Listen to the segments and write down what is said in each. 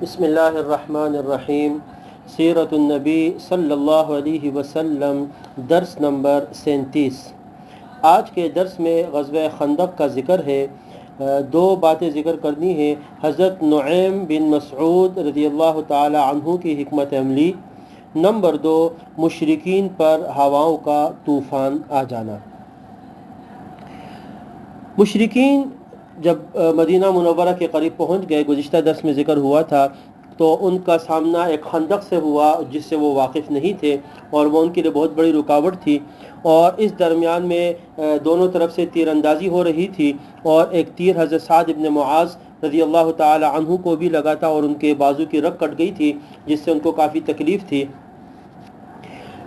بسم اللہ الرحمن الرحیم۔ سیرت النبی صلی اللہ علیہ وسلم، درس نمبر 37۔ آج کے درس میں غزوہ خندق کا ذکر ہے۔ دو باتیں ذکر کرنی ہے۔ حضرت نعیم بن مسعود رضی اللہ تعالی عنہ کی حکمت عملی۔ نمبر 2، مشرکین پر ہواؤں کا طوفان آ جانا۔ مشرکین جب مدینہ منورہ کے قریب پہنچ گئے، گزشتہ درس میں ذکر ہوا تھا، تو ان کا سامنا ایک خندق سے ہوا جس سے وہ واقف نہیں تھے، اور وہ ان کے لیے بہت بڑی رکاوٹ تھی، اور اس درمیان میں دونوں طرف سے تیر اندازی ہو رہی تھی، اور ایک تیر حضرت سعد ابن معاذ رضی اللہ تعالی عنہ کو بھی لگا تھا، اور ان کے بازو کی رگ کٹ گئی تھی جس سے ان کو کافی تکلیف تھی۔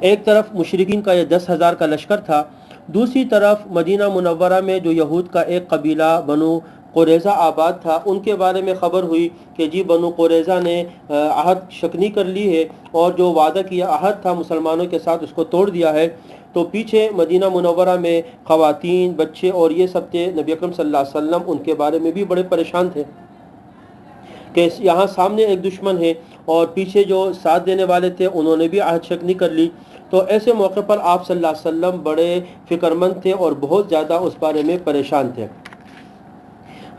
ایک طرف مشرکین کا یہ 10,000 کا لشکر تھا، دوسری طرف مدینہ منورہ میں جو یہود کا ایک قبیلہ بنو قریظہ آباد تھا، ان کے بارے میں خبر ہوئی کہ جی بنو قریظہ نے عہد شکنی کر لی ہے، اور جو وعدہ کیا عہد تھا مسلمانوں کے ساتھ اس کو توڑ دیا ہے۔ تو پیچھے مدینہ منورہ میں خواتین، بچے اور یہ سب تھے۔ نبی اکرم صلی اللہ علیہ وسلم ان کے بارے میں بھی بڑے پریشان تھے کہ یہاں سامنے ایک دشمن ہے، اور پیچھے جو ساتھ دینے والے تھے انہوں نے بھی عہد شکنی کر لی۔ تو ایسے موقع پر آپ صلی اللہ علیہ وسلم بڑے فکر مند تھے اور بہت زیادہ اس بارے میں پریشان تھے۔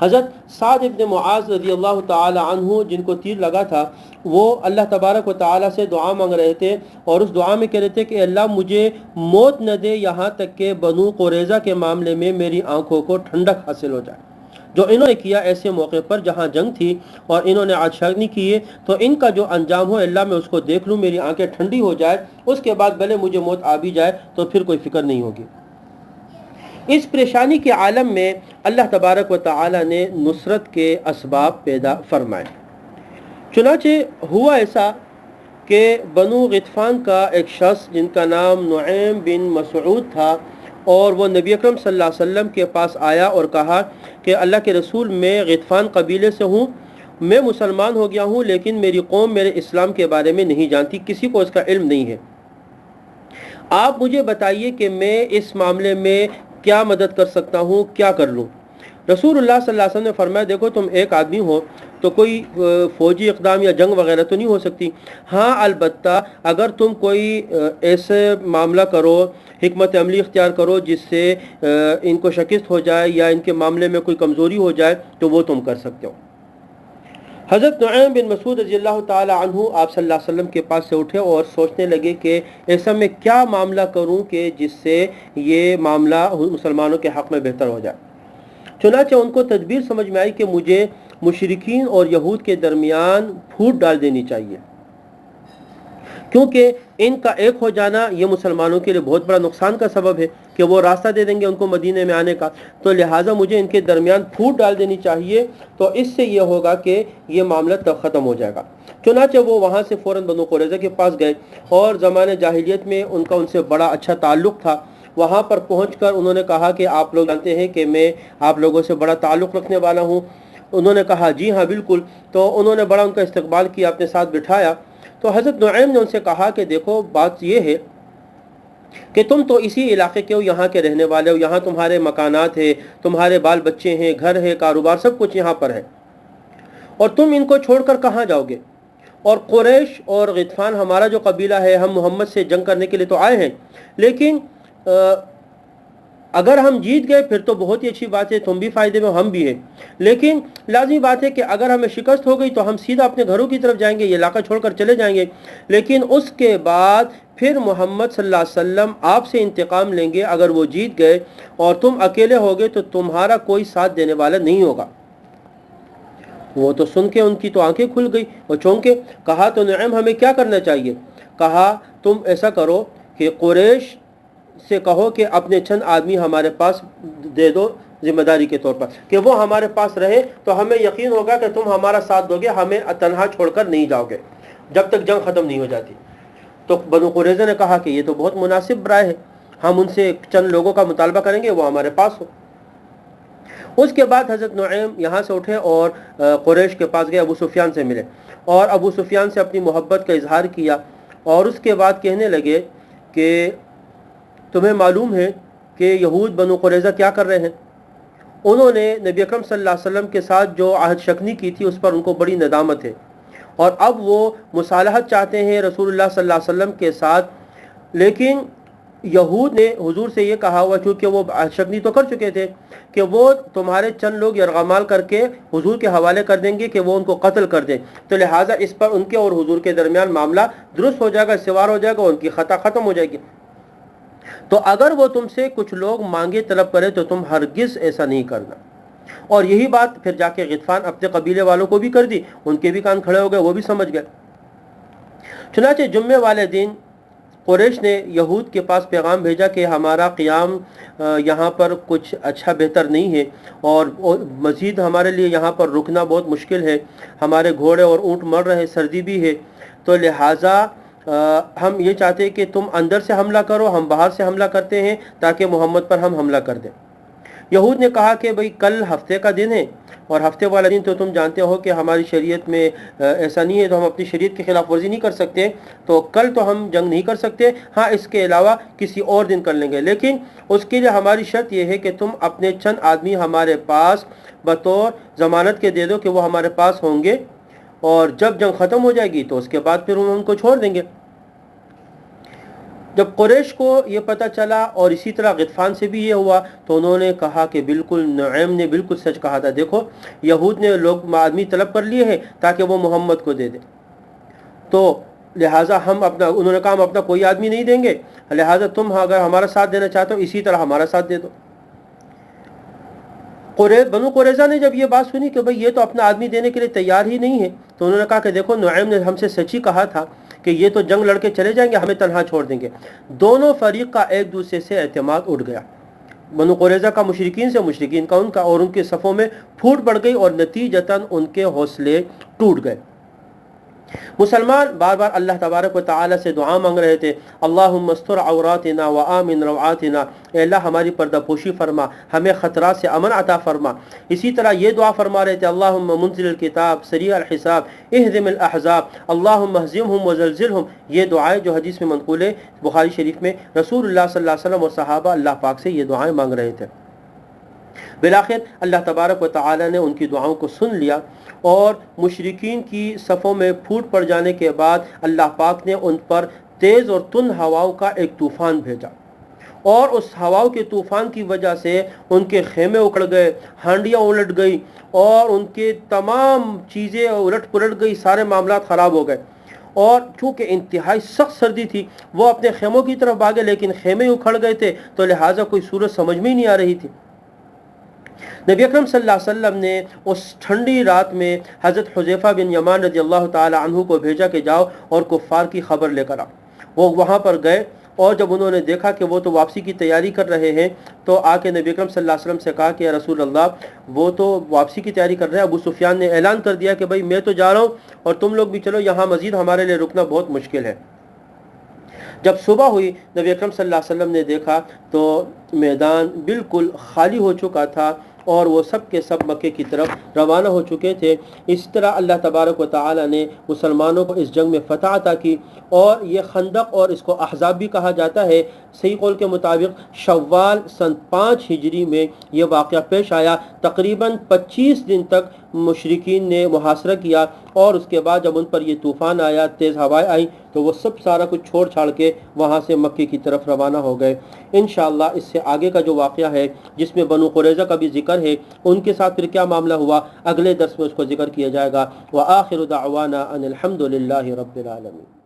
حضرت سعد ابن معاذ رضی اللہ تعالی عنہ جن کو تیر لگا تھا، وہ اللہ تبارک و تعالی سے دعا مانگ رہے تھے، اور اس دعا میں کہہ رہے تھے کہ اللہ مجھے موت نہ دے یہاں تک کہ بنو قریظہ کے معاملے میں میری آنکھوں کو ٹھنڈک حاصل ہو جائے۔ جو انہوں نے کیا ایسے موقع پر جہاں جنگ تھی اور انہوں نے عہد شکنی کیے، تو ان کا جو انجام ہو اللہ میں اس کو دیکھ لوں، میری آنکھیں ٹھنڈی ہو جائے، اس کے بعد بھلے مجھے موت آ بھی جائے تو پھر کوئی فکر نہیں ہوگی۔ اس پریشانی کے عالم میں اللہ تبارک و تعالی نے نصرت کے اسباب پیدا فرمائے۔ چنانچہ ہوا ایسا کہ بنو غطفان کا ایک شخص جن کا نام نعیم بن مسعود تھا، اور وہ نبی اکرم صلی اللہ علیہ وسلم کے پاس آیا اور کہا کہ اللہ کے رسول، میں غطفان قبیلے سے ہوں، میں مسلمان ہو گیا ہوں، لیکن میری قوم میرے اسلام کے بارے میں نہیں جانتی، کسی کو اس کا علم نہیں ہے۔ آپ مجھے بتائیے کہ میں اس معاملے میں کیا مدد کر سکتا ہوں، کیا کر لوں؟ رسول اللہ صلی اللہ علیہ وسلم نے فرمایا، دیکھو تم ایک آدمی ہو تو کوئی فوجی اقدام یا جنگ وغیرہ تو نہیں ہو سکتی، ہاں البتہ اگر تم کوئی ایسے معاملہ کرو، حکمت عملی اختیار کرو جس سے ان کو شکست ہو جائے یا ان کے معاملے میں کوئی کمزوری ہو جائے، تو وہ تم کر سکتے ہو۔ حضرت نعیم بن مسعود رضی اللہ تعالی عنہ آپ صلی اللہ علیہ وسلم کے پاس سے اٹھے اور سوچنے لگے کہ ایسا میں کیا معاملہ کروں کہ جس سے یہ معاملہ مسلمانوں کے حق میں بہتر ہو جائے۔ چنانچہ ان کو تدبیر سمجھ میں آئی کہ مجھے مشرکین اور یہود کے درمیان پھوٹ ڈال دینی چاہیے، کیونکہ ان کا ایک ہو جانا یہ مسلمانوں کے لیے بہت بڑا نقصان کا سبب ہے کہ وہ راستہ دے دیں گے ان کو مدینے میں آنے کا، تو لہٰذا مجھے ان کے درمیان پھوٹ ڈال دینی چاہیے، تو اس سے یہ ہوگا کہ یہ معاملہ تب ختم ہو جائے گا۔ چنانچہ وہ وہاں سے فوراً بنو قریظہ کے پاس گئے، اور زمانے جاہلیت میں ان سے بڑا اچھا تعلق تھا۔ وہاں پر پہنچ کر انہوں نے کہا کہ آپ لوگ جانتے ہیں کہ میں آپ لوگوں سے بڑا تعلق رکھنے والا ہوں۔ انہوں نے کہا جی ہاں بالکل۔ تو انہوں نے بڑا ان کا استقبال کیا، اپنے ساتھ بٹھایا۔ تو حضرت نعیم نے ان سے کہا کہ دیکھو بات یہ ہے کہ تم تو اسی علاقے کے ہو، یہاں کے رہنے والے ہو، یہاں تمہارے مکانات ہیں، تمہارے بال بچے ہیں، گھر ہے، کاروبار، سب کچھ یہاں پر ہے، اور تم ان کو چھوڑ کر کہاں جاؤ گے؟ اور قریش اور غطفان ہمارا جو قبیلہ ہے، ہم محمد سے جنگ کرنے کے لیے تو آئے ہیں، لیکن اگر ہم جیت گئے پھر تو بہت ہی اچھی بات ہے، تم بھی فائدے میں، ہم بھی ہیں، لیکن لازمی بات ہے کہ اگر ہمیں شکست ہو گئی تو ہم سیدھا اپنے گھروں کی طرف جائیں گے، یہ علاقہ چھوڑ کر چلے جائیں گے، لیکن اس کے بعد پھر محمد صلی اللہ علیہ وسلم آپ سے انتقام لیں گے اگر وہ جیت گئے، اور تم اکیلے ہوگے تو تمہارا کوئی ساتھ دینے والا نہیں ہوگا۔ وہ تو سن کے ان کی تو آنکھیں کھل گئی، وہ چونکے۔ کہا تو نعیم ہمیں کیا کرنا چاہیے؟ کہا تم ایسا کرو کہ قریش سے کہو کہ اپنے چند آدمی ہمارے پاس دے دو ذمہ داری کے طور پر، کہ وہ ہمارے پاس رہے تو ہمیں یقین ہوگا کہ تم ہمارا ساتھ دو گے، ہمیں تنہا چھوڑ کر نہیں جاؤ گے جب تک جنگ ختم نہیں ہو جاتی۔ تو بنو قریظہ نے کہا کہ یہ تو بہت مناسب رائے ہے، ہم ان سے چند لوگوں کا مطالبہ کریں گے، وہ ہمارے پاس ہو۔ اس کے بعد حضرت نعیم یہاں سے اٹھے اور قریش کے پاس گئے، ابو سفیان سے ملے، اور ابو سفیان سے اپنی محبت کا اظہار کیا، اور اس کے بعد کہنے لگے کہ تمہیں معلوم ہے کہ یہود بنو قریظہ کیا کر رہے ہیں؟ انہوں نے نبی اکرم صلی اللہ علیہ وسلم کے ساتھ جو عہد شکنی کی تھی اس پر ان کو بڑی ندامت ہے، اور اب وہ مصالحت چاہتے ہیں رسول اللہ صلی اللہ علیہ وسلم کے ساتھ، لیکن یہود نے حضور سے یہ کہا ہوا، چونکہ وہ شکنی تو کر چکے تھے کہ وہ تمہارے چند لوگ یرغمال کر کے حضور کے حوالے کر دیں گے کہ وہ ان کو قتل کر دیں، تو لہٰذا اس پر ان کے اور حضور کے درمیان معاملہ درست ہو جائے گا، استوار ہو جائے گا، ان کی خطا ختم ہو جائے گی۔ تو اگر وہ تم سے کچھ لوگ مانگے طلب کرے تو تم ہرگز ایسا نہیں کرنا۔ اور یہی بات پھر جا کے غطفان اپنے قبیلے والوں کو بھی کر دی، ان کے بھی کان کھڑے ہو گئے، وہ بھی سمجھ گئے۔ چنانچہ جمعے والے دن قریش نے یہود کے پاس پیغام بھیجا کہ ہمارا قیام یہاں پر کچھ اچھا بہتر نہیں ہے، اور مزید ہمارے لیے یہاں پر رکنا بہت مشکل ہے، ہمارے گھوڑے اور اونٹ مر رہے، سردی بھی ہے، تو لہٰذا ہم یہ چاہتے ہیں کہ تم اندر سے حملہ کرو، ہم باہر سے حملہ کرتے ہیں تاکہ محمد پر ہم حملہ کر دیں۔ یہود نے کہا کہ بھئی کل ہفتے کا دن ہے، اور ہفتے والا دن تو تم جانتے ہو کہ ہماری شریعت میں ایسا نہیں ہے، تو ہم اپنی شریعت کی خلاف ورزی نہیں کر سکتے، تو کل تو ہم جنگ نہیں کر سکتے، ہاں اس کے علاوہ کسی اور دن کر لیں گے، لیکن اس کے لیے ہماری شرط یہ ہے کہ تم اپنے چند آدمی ہمارے پاس بطور ضمانت کے دے دو کہ وہ ہمارے پاس ہوں گے، اور جب جنگ ختم ہو جائے گی تو اس کے بعد پھر ہم ان کو چھوڑ دیں گے۔ جب قریش کو یہ پتہ چلا، اور اسی طرح غطفان سے بھی یہ ہوا، تو انہوں نے کہا کہ بالکل نعیم نے بالکل سچ کہا تھا، دیکھو یہود نے لوگ آدمی طلب کر لیے ہیں تاکہ وہ محمد کو دے دیں، تو لہٰذا انہوں نے کہا ہم اپنا کوئی آدمی نہیں دیں گے، لہٰذا تم اگر ہمارا ساتھ دینا چاہتے ہو اسی طرح ہمارا ساتھ دے دو۔ بنو قریظہ نے جب یہ بات سنی کہ بھئی یہ تو اپنا آدمی دینے کے لیے تیار ہی نہیں ہے، تو انہوں نے کہا کہ دیکھو نعیم نے ہم سے سچ ہی کہا تھا کہ یہ تو جنگ لڑ کے چلے جائیں گے، ہمیں تنہا چھوڑ دیں گے۔ دونوں فریق کا ایک دوسرے سے اعتماد اٹھ گیا، بنو قریظہ کا مشرکین سے، مشرکین کا ان کا، اور ان کے صفوں میں پھوٹ پڑ گئی، اور نتیجتاً ان کے حوصلے ٹوٹ گئے۔ مسلمان بار بار اللہ تبارک و تعالی سے دعا مانگ رہے تھے، اللہم استر عوراتنا و آمن روعاتنا، اے اللہ ہماری پردہ پوشی فرما، ہمیں خطرات سے امن عطا فرما۔ اسی طرح یہ دعا فرما رہے تھے، اللہم منزل الکتاب سریع الحساب اہزم الاحزاب اللہم اہزمہم وزلزلہم۔ یہ دعائیں جو حدیث میں منقول ہے بخاری شریف میں، رسول اللہ صلی اللہ علیہ وسلم اور صحابہ اللہ پاک سے یہ دعائیں مانگ رہے تھے۔ بالآخر اللہ تبارک و تعالی نے ان کی دعاؤں کو سن لیا، اور مشرکین کی صفوں میں پھوٹ پڑ جانے کے بعد اللہ پاک نے ان پر تیز اور تند ہواؤں کا ایک طوفان بھیجا، اور اس ہواؤں کے طوفان کی وجہ سے ان کے خیمے اکھڑ گئے، ہانڈیاں الٹ گئی، اور ان کے تمام چیزیں الٹ پلٹ گئی، سارے معاملات خراب ہو گئے۔ اور چونکہ انتہائی سخت سردی تھی، وہ اپنے خیموں کی طرف بھاگے، لیکن خیمے اکھڑ گئے تھے، تو لہٰذا کوئی صورت سمجھ میں ہی نہیں آ رہی تھی۔ نبی اکرم صلی اللہ علیہ وسلم نے اس ٹھنڈی رات میں حضرت حذیفہ بن یمان رضی اللہ تعالی عنہ کو بھیجا کہ جاؤ اور کفار کی خبر لے کر آؤ۔ وہ وہاں پر گئے، اور جب انہوں نے دیکھا کہ وہ تو واپسی کی تیاری کر رہے ہیں، تو آ کے نبی اکرم صلی اللہ علیہ وسلم سے کہا کہ یا رسول اللہ وہ تو واپسی کی تیاری کر رہے ہیں، ابو سفیان نے اعلان کر دیا کہ بھئی میں تو جا رہا ہوں اور تم لوگ بھی چلو، یہاں مزید ہمارے لیے رکنا بہت مشکل ہے۔ جب صبح ہوئی، نبی اکرم صلی اللہ علیہ وسلم نے دیکھا تو میدان بالکل خالی ہو چکا تھا، اور وہ سب کے سب مکے کی طرف روانہ ہو چکے تھے۔ اس طرح اللہ تبارک و تعالی نے مسلمانوں کو اس جنگ میں فتح عطا کی، اور یہ خندق اور اس کو احزاب بھی کہا جاتا ہے۔ صحیح قول کے مطابق شوال سن 5 ہجری میں یہ واقعہ پیش آیا۔ تقریباً 25 دن تک مشرکین نے محاصرہ کیا، اور اس کے بعد جب ان پر یہ طوفان آیا، تیز ہوائیں آئیں، تو وہ سب سارا کچھ چھوڑ چھاڑ کے وہاں سے مکے کی طرف روانہ ہو گئے۔ انشاءاللہ اس سے آگے کا جو واقعہ ہے جس میں بنو قریظہ کا بھی ذکر ہے، ان کے ساتھ پھر کیا معاملہ ہوا، اگلے درس میں اس کو ذکر کیا جائے گا۔ وآخر دعوانا ان الحمد للہ رب العالمین۔